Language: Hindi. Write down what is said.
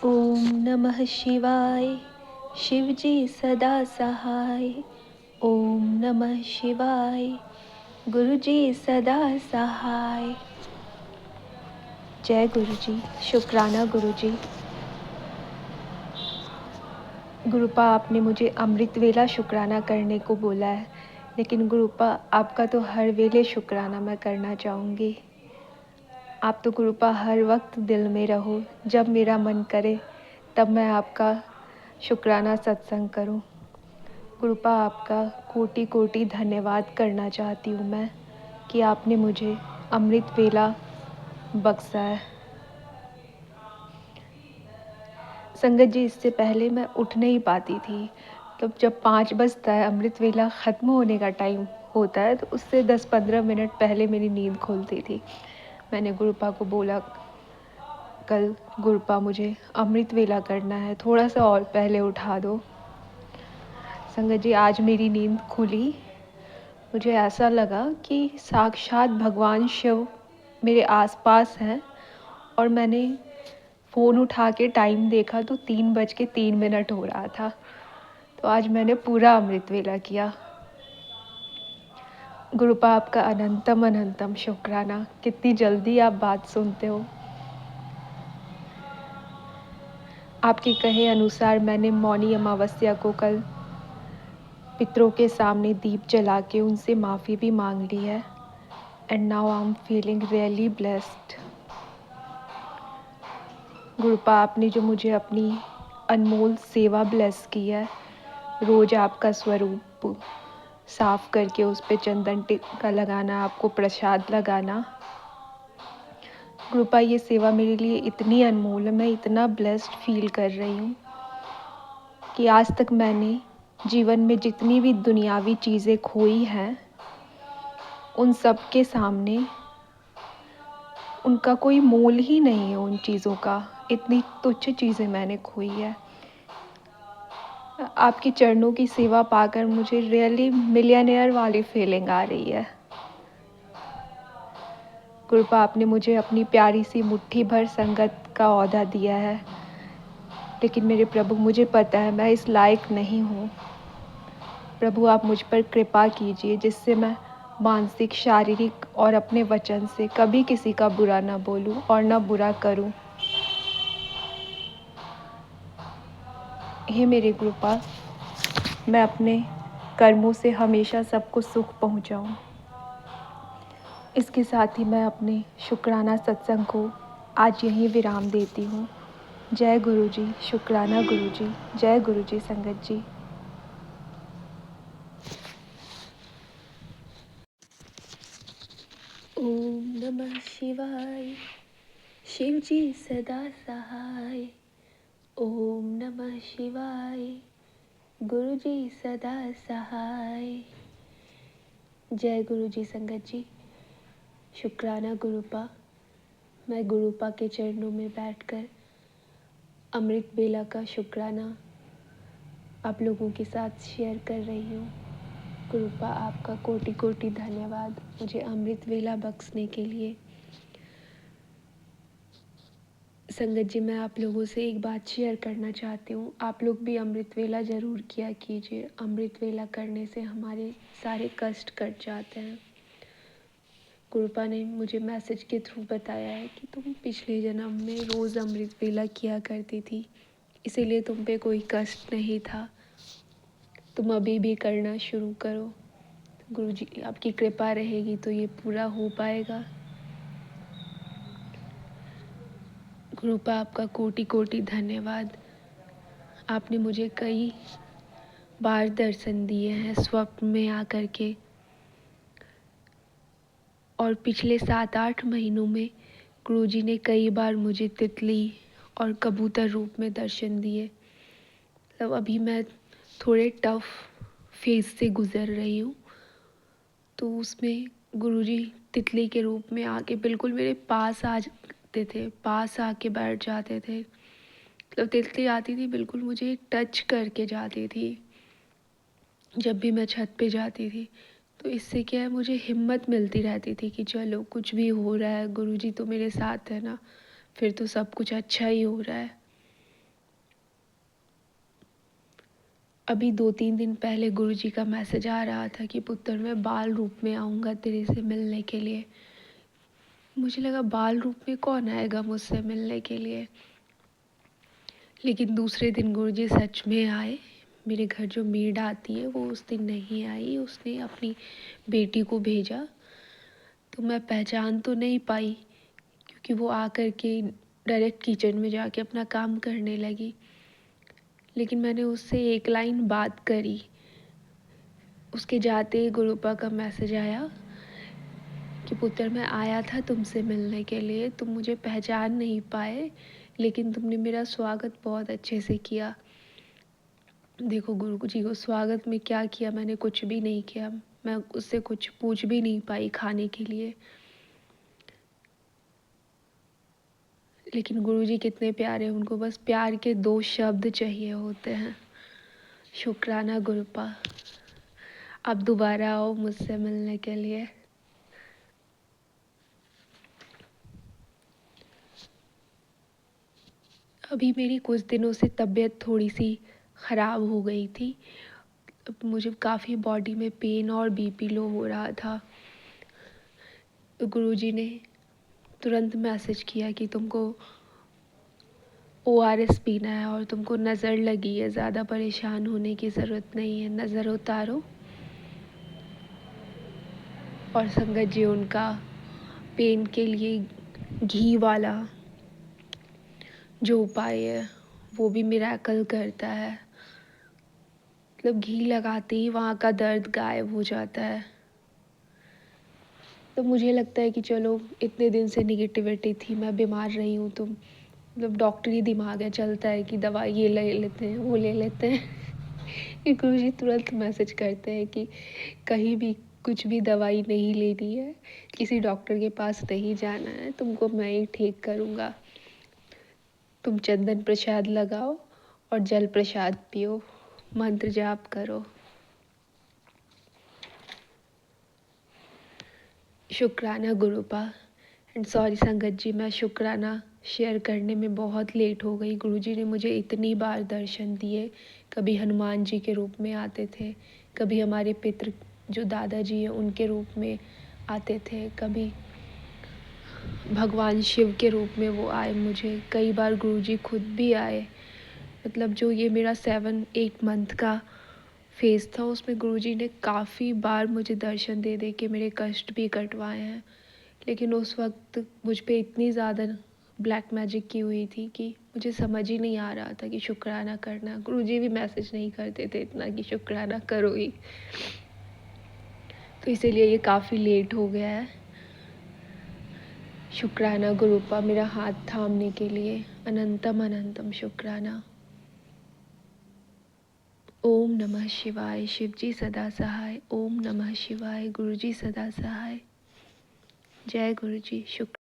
ओम नमः शिवाय। शिव जी सदा सहाय। ओम नमः शिवाय। गुरु जी सदा सहाय। जय गुरु जी। शुक्राना गुरु जी। गुरुपा आपने मुझे अमृत वेला शुक्राना करने को बोला है, लेकिन गुरुपा आपका तो हर वेले शुक्राना मैं करना चाहूँगी। आप तो गुरुपा हर वक्त दिल में रहो। जब मेरा मन करे तब मैं आपका शुक्राना सत्संग करूं। गुरुपा आपका कोटि कोटि धन्यवाद करना चाहती हूँ मैं कि आपने मुझे अमृत वेला बख्शा है। संगत जी, इससे पहले मैं उठ नहीं पाती थी। तो जब 5 बजता है, अमृत वेला ख़त्म होने का टाइम होता है, तो उससे 10-15 मिनट पहले मेरी नींद खुलती थी। मैंने गुरुपा को बोला, कल गुरुपा मुझे अमृत वेला करना है, थोड़ा सा और पहले उठा दो। संगत जी, आज मेरी नींद खुली। मुझे ऐसा लगा कि साक्षात भगवान शिव मेरे आसपास हैं और मैंने फ़ोन उठा के टाइम देखा तो 3:03 हो रहा था। तो आज मैंने पूरा अमृत वेला किया। गुरुपा आपका अनंतम अनंतम शुक्राना। कितनी जल्दी आप बात सुनते हो। आपके कहे अनुसार मैंने मौनी अमावस्या को कल पितरों के सामने दीप जला के उनसे माफ़ी भी मांग ली है। And now I am feeling really blessed. गुरुपा आपने जो मुझे अपनी अनमोल सेवा ब्लेस की है, रोज़ आपका स्वरूप साफ करके उस पर चंदन टिक्का लगाना, आपको प्रसाद लगाना। गुरुपा ये सेवा मेरे लिए इतनी अनमोल है, मैं इतना ब्लेस्ड फील कर रही हूँ कि आज तक मैंने जीवन में जितनी भी दुनियावी चीज़ें खोई हैं, उन सब के सामने उनका कोई मोल ही नहीं है। उन चीज़ों का इतनी तुच्छ चीज़ें मैंने खोई है। आपके चरणों की सेवा पाकर मुझे रियली मिलियनेयर वाली फीलिंग आ रही है। गुरुपा आपने मुझे अपनी प्यारी सी मुट्ठी भर संगत का ओहदा दिया है, लेकिन मेरे प्रभु, मुझे पता है मैं इस लायक नहीं हूँ। प्रभु, आप मुझ पर कृपा कीजिए जिससे मैं मानसिक, शारीरिक और अपने वचन से कभी किसी का बुरा ना बोलूँ और ना बुरा करूँ। हे मेरे गुरुपा, मैं अपने कर्मों से हमेशा सबको सुख पहुँचाऊँ। इसके साथ ही मैं अपने शुक्राना सत्संग को आज यहीं विराम देती हूँ। जय गुरु जी। शुक्राना गुरु जी। जय गुरु जी संगत जी। ओम नमः शिवाय। शिव जी सदा सहाय। ओम नमः शिवाय। गुरु जी सदा सहाय। जय गुरु जी संगत जी। शुक्राना गुरुपा। मैं गुरुपा के चरणों में बैठकर अमृत बेला का शुक्राना आप लोगों के साथ शेयर कर रही हूँ। गुरुपा आपका कोटि कोटि धन्यवाद मुझे अमृत वेला बख्शने के लिए। संगत जी, मैं आप लोगों से एक बात शेयर करना चाहती हूँ। आप लोग भी अमृत वेला ज़रूर किया कीजिए। अमृत वेला करने से हमारे सारे कष्ट कट जाते हैं। गुरुपा ने मुझे मैसेज के थ्रू बताया है कि तुम पिछले जन्म में रोज़ अमृत वेला किया करती थी, इसीलिए तुम पे कोई कष्ट नहीं था। तुम अभी भी करना शुरू करो। गुरु जी आपकी कृपा रहेगी तो ये पूरा हो पाएगा। गुरुपा आपका कोटि कोटि धन्यवाद। आपने मुझे कई बार दर्शन दिए हैं स्वप्न में आकर के, और पिछले 7-8 महीनों में गुरुजी ने कई बार मुझे तितली और कबूतर रूप में दर्शन दिए। मतलब अभी मैं थोड़े टफ फेज से गुज़र रही हूँ, तो उसमें गुरुजी तितली के रूप में आके बिल्कुल मेरे पास आ जाते थे, पास आके बैठ जाते थे। मतलब तितली आती थी, बिल्कुल मुझे टच करके जाती थी जब भी मैं छत पे जाती थी। तो इससे क्या है, मुझे हिम्मत मिलती रहती थी कि चलो कुछ भी हो रहा है, गुरुजी तो मेरे साथ है ना, फिर तो सब कुछ अच्छा ही हो रहा है। अभी 2-3 दिन पहले गुरुजी का मैसेज आ रहा था कि पुत्र मैं बाल रूप में आऊँगा तेरे से मिलने के लिए। मुझे लगा बाल रूप में कौन आएगा मुझसे मिलने के लिए, लेकिन दूसरे दिन गुरुजी सच में आए। मेरे घर जो मेड आती है वो उस दिन नहीं आई, उसने अपनी बेटी को भेजा। तो मैं पहचान तो नहीं पाई क्योंकि वो आकर के डायरेक्ट किचन में जाके अपना काम करने लगी, लेकिन मैंने उससे एक लाइन बात करी। उसके जाते ही गुरुपा का मैसेज आया कि पुत्र मैं आया था तुमसे मिलने के लिए, तुम मुझे पहचान नहीं पाए, लेकिन तुमने मेरा स्वागत बहुत अच्छे से किया। देखो गुरु जी को स्वागत में क्या किया, मैंने कुछ भी नहीं किया। मैं उससे कुछ पूछ भी नहीं पाई खाने के लिए, लेकिन गुरु जी कितने प्यारे, उनको बस प्यार के 2 शब्द चाहिए होते हैं। शुक्राना गुरुपा, आप दोबारा आओ मुझसे मिलने के लिए। अभी मेरी कुछ दिनों से तबीयत थोड़ी सी ख़राब हो गई थी। अब मुझे काफ़ी बॉडी में पेन और बीपी लो हो रहा था। तो गुरुजी ने तुरंत मैसेज किया कि तुमको ORS पीना है और तुमको नज़र लगी है, ज़्यादा परेशान होने की ज़रूरत नहीं है, नज़र उतारो। और संगत जी उनका पेन के लिए घी वाला जो उपाय है वो भी मिरेकल करता है। मतलब घी लगाते ही वहाँ का दर्द गायब हो जाता है। तो मुझे लगता है कि चलो इतने दिन से निगेटिविटी थी, मैं बीमार रही हूँ, तो मतलब डॉक्टरी दिमाग है, चलता है कि दवाई ये ले लेते हैं वो ले लेते हैं। कि गुरुजी तुरंत मैसेज करते हैं कि कहीं भी कुछ भी दवाई नहीं लेनी है, किसी डॉक्टर के पास नहीं जाना है, तुमको मैं ही ठीक करूँगा। तुम चंदन प्रसाद लगाओ और जल प्रसाद पियो, मंत्र जाप करो। शुक्राना गुरुपा। एंड सॉरी संगत जी, मैं शुक्राना शेयर करने में बहुत लेट हो गई। गुरुजी ने मुझे इतनी बार दर्शन दिए, कभी हनुमान जी के रूप में आते थे, कभी हमारे पितृ जो दादाजी हैं उनके रूप में आते थे, कभी भगवान शिव के रूप में वो आए। मुझे कई बार गुरुजी खुद भी आए। मतलब जो ये मेरा 7-8 मंथ का फेज़ था उसमें गुरुजी ने काफ़ी बार मुझे दर्शन दे दे के मेरे कष्ट भी कटवाए हैं। लेकिन उस वक्त मुझ पे इतनी ज़्यादा ब्लैक मैजिक की हुई थी कि मुझे समझ ही नहीं आ रहा था कि शुक्राना करना। गुरुजी भी मैसेज नहीं करते थे इतना कि शुक्राना करो ही, तो इसीलिए ये काफ़ी लेट हो गया है। शुक्राना गुरुपा मेरा हाथ थामने के लिए, अनंतम अनंतम शुक्राना। ओम नमः शिवाय। शिवजी सदा सहाय। ओम नमः शिवाय। गुरुजी सदा सहाय। जय गुरुजी। शुक्र।